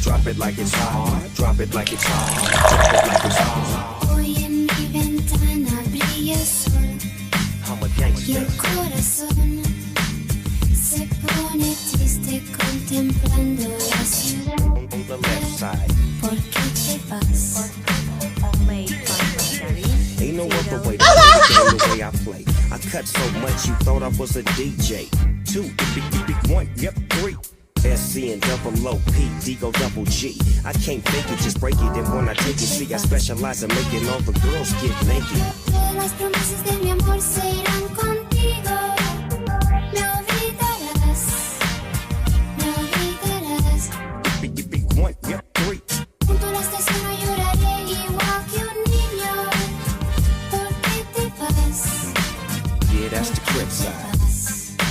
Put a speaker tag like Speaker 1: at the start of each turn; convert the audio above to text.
Speaker 1: Drop it like it's hot. Drop it like it's hot. Drop it like it's hot.
Speaker 2: Hoy en mi ventana brilla el sol
Speaker 1: I'm a
Speaker 2: y
Speaker 1: gangster.
Speaker 2: el corazón se pone triste contemplando la ciudad.
Speaker 1: On the left side.
Speaker 2: ¿Por qué te vas?
Speaker 1: Ain't no other way to play the game the way I play. I cut so much you thought I was a DJ. 2, big 1, yep, 3. SC and double O, P, D go double G. I can't fake it, just break it. And when I take it, see, I specialize in making all the girls get naked.
Speaker 2: Todas las promesas de mi amor se irán contigo. Me olvidarás, me olvidarás.
Speaker 1: Big 1, yep, 3.
Speaker 2: Junto a la estación no lloraré igual que un niño. ¿Por qué te vas?
Speaker 1: Yeah, that's the crib
Speaker 2: ¿Te
Speaker 1: side.
Speaker 2: vas?